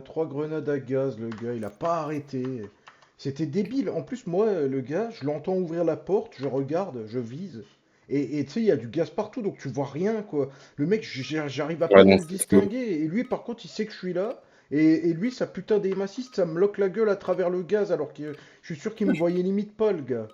3 grenades à gaz, le gars, il a pas arrêté. C'était débile. En plus, moi, le gars, je l'entends ouvrir la porte, je regarde, je vise. Et tu sais, il y a du gaz partout, donc tu vois rien, quoi. Le mec, j'arrive à Ouais, peine à non, le c'est flou. distinguer. Et lui, par contre, il sait que je suis là. Et lui, sa putain d'aim assist, ça me loque la gueule à travers le gaz, alors que je suis sûr qu'il me voyait limite pas, le gars.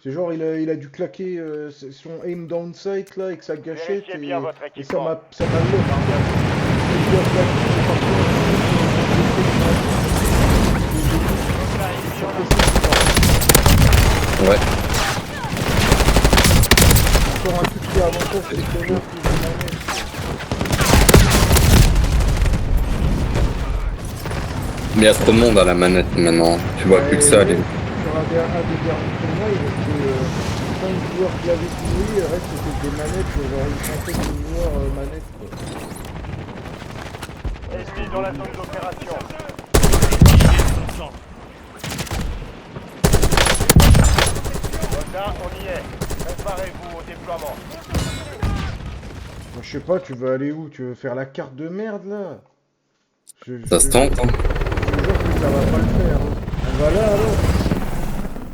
C'est genre, il a dû claquer son aim down sight, là, avec sa gâchette, Vérifiez bien votre et ça équipement. m'a lock, hein. Il a claqué, j'ai pas Ouais. encore un truc qui est avantage, c'est que l'honneur qui est manette. Mais il y a trop de monde à la manette maintenant. Tu vois plus que ça. Sur un des derniers tournois, il restait 5 joueurs qui avaient joué, le reste c'était des manettes, genre une centaine de joueurs manettes, quoi. Ennemis dans la zone d'opération. Soldat, on y est. Préparez-vous au déploiement. Moi, je sais pas, tu veux aller où? Tu veux faire la carte de merde, là? Ça se tente, hein. Je te jure que ça va pas le faire, hein. On va là, alors.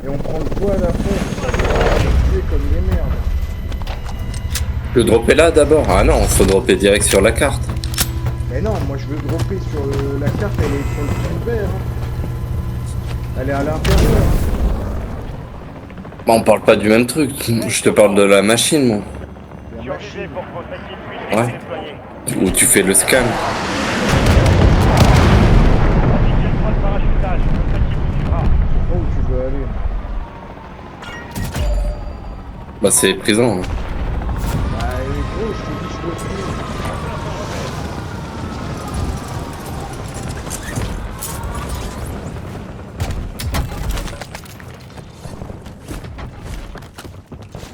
Et on prend le poids à la fin, ça va tuer comme des merdes. Le dropper là d'abord. Ah non, faut dropper direct sur la carte. Mais non, moi je veux dropper sur la carte, elle est sur le truc vert, hein. Elle est à l'intérieur, hein. Bah, on parle pas du même truc. Je te parle de la machine, moi. La Survivez machine. pour que votre équipe puisse Ouais. se déployer. Où tu fais le scan. Appliquez le point de parachutage. Votre équipe vous suivra. Je sais pas où tu veux aller. Bah, c'est prison. Hein. Bah gros, je te dis, je veux plus.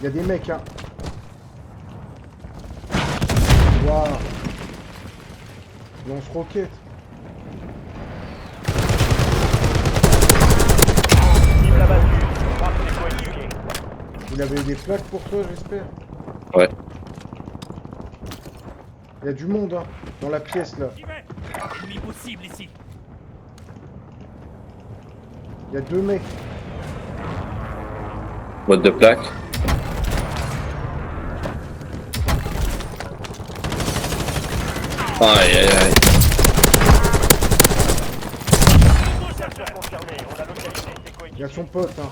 Il y a des mecs, hein. Waouh. Lance-roquette. Cible abattue. Marque les coéquipiers. Il avait des plaques pour toi, j'espère. Ouais. Il y a du monde, hein, dans la pièce, là. Ennemi possible ici. Il y a 2 mecs. Boîte de plaque. Aïe aïe aïe. Capture confirmée. On a localisé ses Il y coéquipiers. a son pote, hein.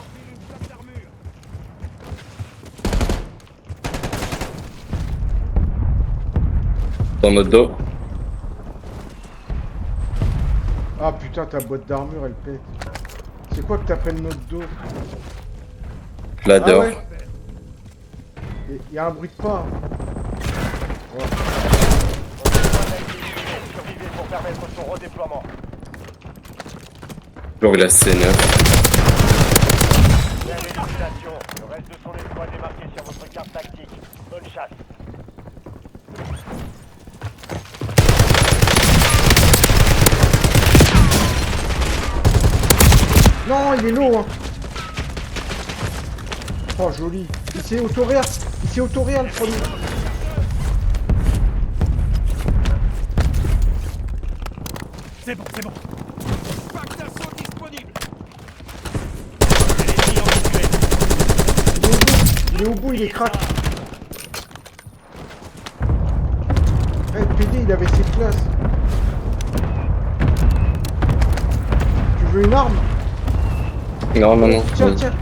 Dans notre dos. Ah putain, ta boîte d'armure, elle pète. C'est quoi que t'appelles notre dos? Je l'adore. Ah ouais. Il y a un bruit de pas, hein. Ouais. Votre étoile a été éliminée. Survivez pour permettre son redéploiement. Toujours il a C9. Belle élimination. Le reste de son escouade est marqué sur votre carte tactique. Bonne chasse. Non, il est low, hein. Oh, joli. Il s'est autoréa. Il s'est autoréa, le premier. C'est bon, c'est bon. Pack d'assaut disponible. Il est au bout, il est crack. Eh, PD, il avait ses classes. Tu veux une arme? Non, non, non. Tiens, tiens.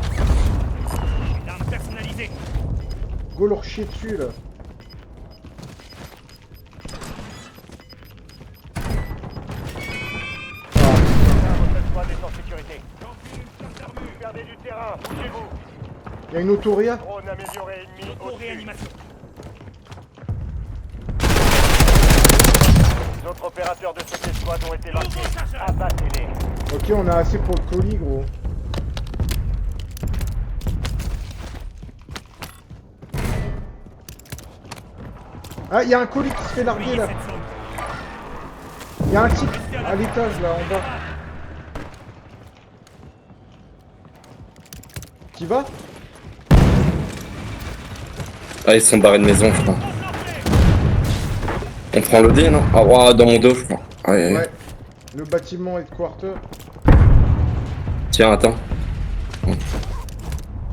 Arme personnalisée. Go leur chier dessus, là. Votre escouade est en sécurité. Gardez du terrain. Bougez-vous. Il y a une autoréa. Drone amélioré ennemi Pour au-dessus. réanimation. Les autres opérateurs de cette escouade ont été marqués. Abattez-les. Ok, on a assez pour le colis, gros. Ah, il y a un colis qui se fait larguer, là. Cette zone. Il y a un type à l'étage, là, en bas. T'y vas? Ah, ils sont barrés de maison, je crois. On prend le D, non? Ah, ouah, dans mon dos, je crois. Ouais. Ouais. Le bâtiment headquarter. Tiens, attends.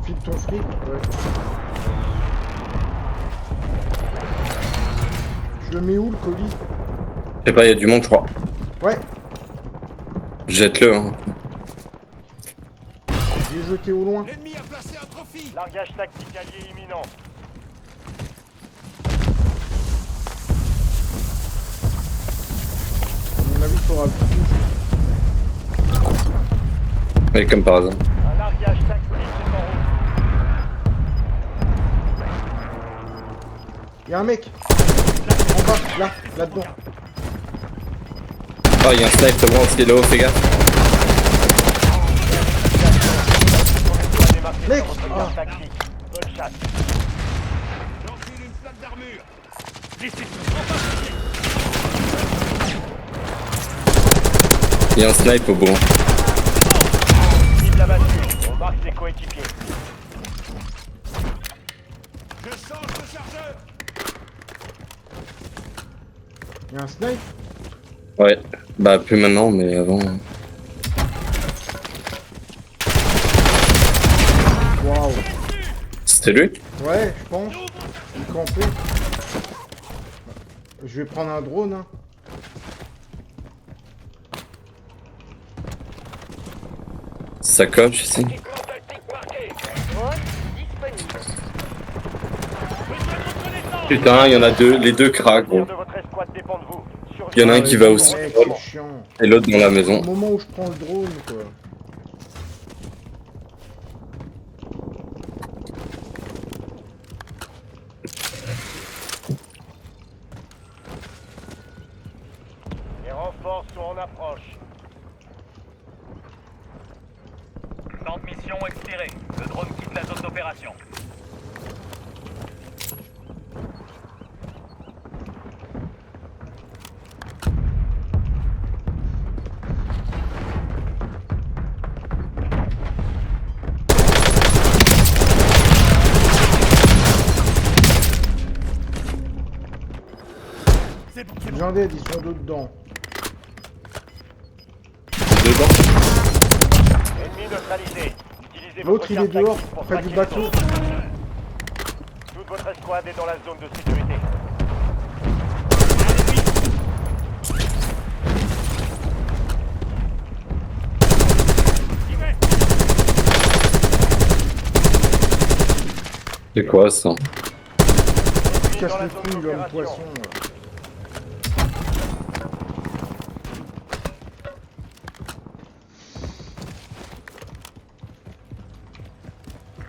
File ton fric. Ouais. Je le mets où le colis? Je sais pas, il y a du monde, je crois. Ouais. Jette-le. Hein. J'ai jeté au loin. L'ennemi a placé un trophy. Largage tactique allié imminent. À mon avis, il faudra le toucher. Ouais, comme par hasard. Un largage tactique est en route. Y'a un mec. En bas, là, là-dedans. Oh, il y a un sniper devant, c'est là-haut, fais gaffe. Mec. Ah. Tactique. Bonne chasse. J'enfile une plaque d'armure. Il y a un sniper au bout. Cible abattue. On marque ses coéquipiers. Je change de chargeur. Y'a un snipe. Ouais. Bah, plus maintenant, mais avant. Waouh. C'était lui? Ouais, je pense. Il campait. Je vais prendre un drone, hein. Ça coche ici. Drone disponible. Putain, il y en a deux, les deux craquent, gros. De votre escouade dépend de vous. Il y en a un qui va au Mec, sol c'est chiant. et l'autre dans la maison. Au moment où je prends le drone, quoi. Les renforts sont en approche. Temps de mission expiré. Le drone quitte la zone d'opération. C'est bon, c'est bon. J'en ai, ils sont deux dedans. Dedans. Ennemi neutralisé. Utilisez L'autre, votre il est carte dehors, tactique pour près traquer du les bateau. autres. Toute votre escouade est dans la zone de sécurité. J'y vais. C'est quoi ça? Ennemi Casse dans la les zone couilles, l'homme d'opération. poisson. là.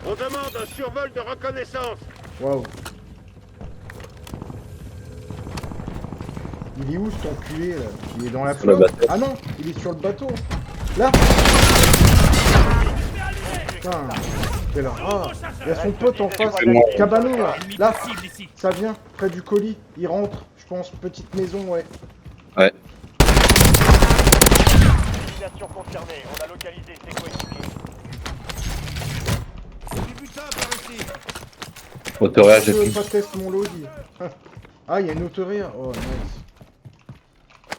On demande un survol de reconnaissance. Waouh. Il est où cet enculé là? Il est dans la Sur le flotte. bateau. Ah non, il est sur le bateau. Là. Putain. Quel rat. Il y a son pote en face. Cabanon là. Ennemi Là. possible ici. Ça vient, près du colis. Il rentre, je pense, petite maison, ouais. Ouais. Élimination confirmée. On a localisé ses coéquipiers. Du butin par ici. Autoréa, Je j'ai veux pris. pas tester mon logis. Ah, il y a une autoréa. Oh, nice.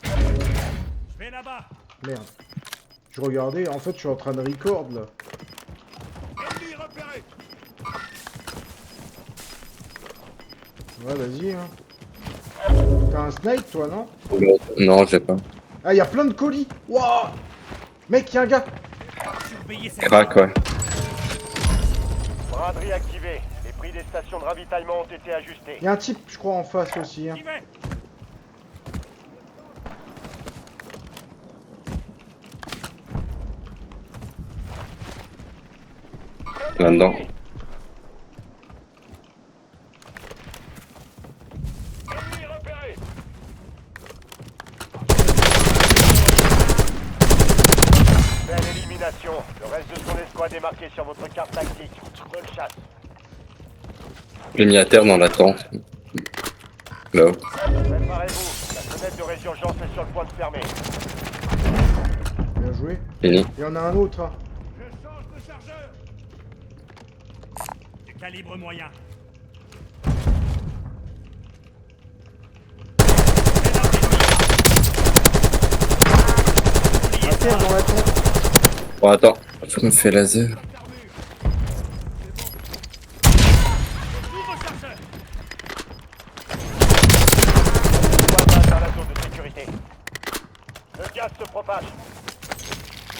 Je vais là-bas. Merde. Je regardais, en fait, je suis en train de record, là. Ennemi repéré. Ouais, vas-y, hein. T'as un snipe, toi, non? Non, j'ai pas. Ah, il y a plein de colis. Waouh. Mec, il y a un gars. Surveillez cette Crac, ouais. Braderie activée. Les prix des stations de ravitaillement ont été ajustés. Il y a un type, je crois, en face aussi, hein. J'y vais. Là-dedans. Ennemi repéré. Belle élimination. Le reste de son escouade est marqué sur votre carte tactique. Bonne chasse. J'ai mis à terre dans la tente. Là. Préparez-vous. La fenêtre de résurgence est sur le point de fermer. Bien joué. Fini. Il y en a un autre, hein. Je change de chargeur. De calibre moyen. terre dans la tente. Bon, attends, je me fais laser. Nouveau chargeur. Voisin dans la zone de sécurité. Le gaz se propage.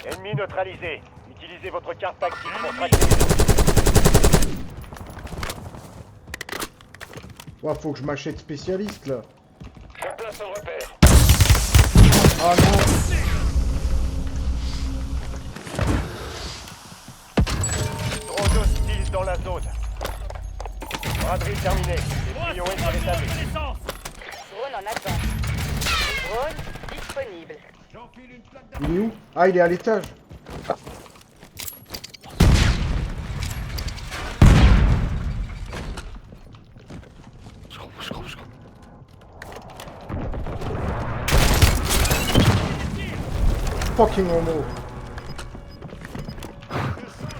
Ennemi neutralisé. Utilisez votre carte tactique pour traquer. Ouais, faut que je m'achète spécialiste là. Je place un repère. Ah non. Drone hostile dans la zone. Braderie terminée. Les Point prions sur est vol de rétabli. reconnaissance. Drone en attente. Drone disponible. J'enfile une plaque Il est où? Ah, il est à l'étage. Fucking homo.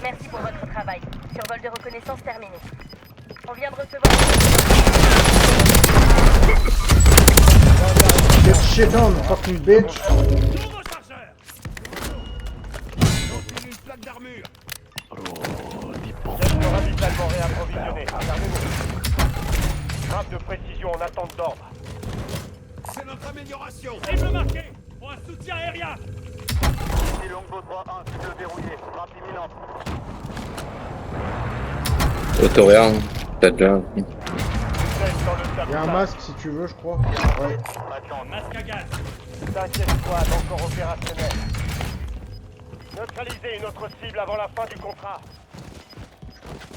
Merci pour votre travail. Survol de reconnaissance terminé. On vient de recevoir. Get shit on, fucking bitch. nouveau chargeur. J'enfile une plaque d'armure. Secteur ravitaillement réapprovisionné. Regardez-nous. Frappe de précision en attente d'ordre. C'est notre amélioration. Cible marquée. Pour un soutien aérien. Ici Longbow 3-1, cible verrouillée. Frappe imminente. Autoréa, t'as déjà. Vous êtes dans le Il y a un tableau. masque si tu veux, je crois. Ouais. Masque à gaz. 5e squad encore opérationnel. Neutralisez une autre cible avant la fin du contrat.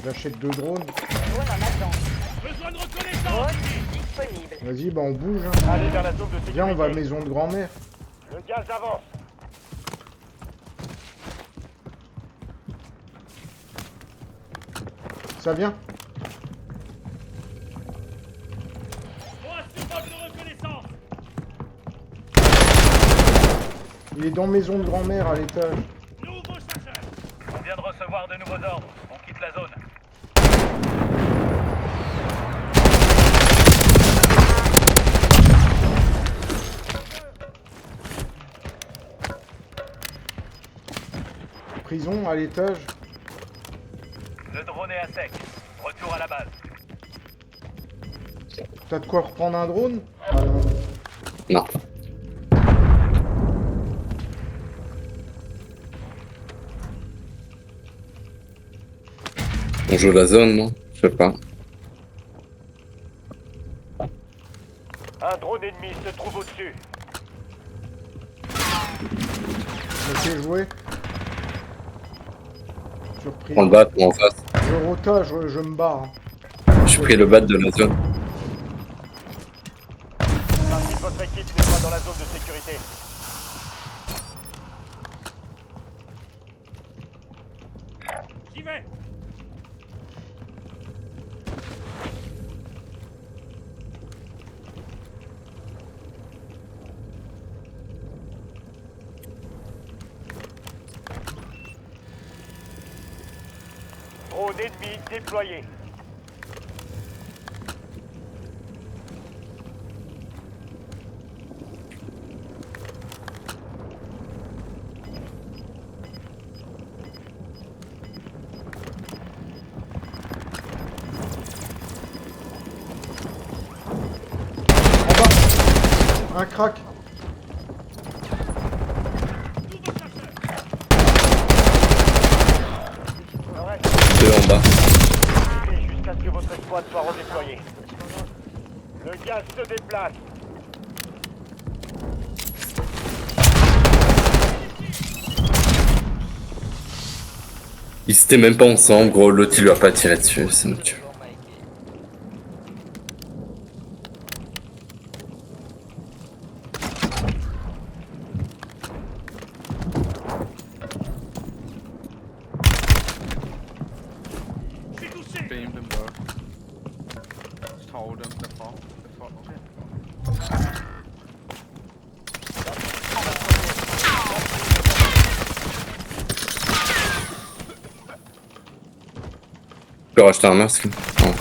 J'achète 2 drones. Drone en attente. Besoin de reconnaissance. Drone disponible. Vas-y, bah on bouge. Hein. Allez vers la zone de sécurité. Viens, on va à la maison de grand-mère. Le gaz avance. Ça vient? Point sur vol de reconnaissance. Il est dans maison de grand-mère à l'étage. Nouveau chargeur. On vient de recevoir de nouveaux ordres. On quitte la zone. Prison à l'étage. Le drone est à sec. Retour à la base. T'as de quoi reprendre un drone? Ah non. Non. On joue la zone, non? Je sais pas. Un drone ennemi se trouve au-dessus. Laissez jouer. Surprise. Prends le bat ou en face. Je rota, je me barre. Hein. J'ai pris le bat de la zone. Partie de votre équipe n'est pas dans la zone de sécurité. J'y vais. Drone ennemi déployé. En bas. Un crack. Nouveau chargeur. Arrête. Deux en bas. Jusqu'à ce que votre escouade soit redéployée. Le gaz se déplace. Ils étaient même pas ensemble, gros. L'autre il lui a pas tiré dessus, ça me tue. Je suis touché. Beam dem der. Tog dem derfra. Okay. Je peux racheter un masque. Non.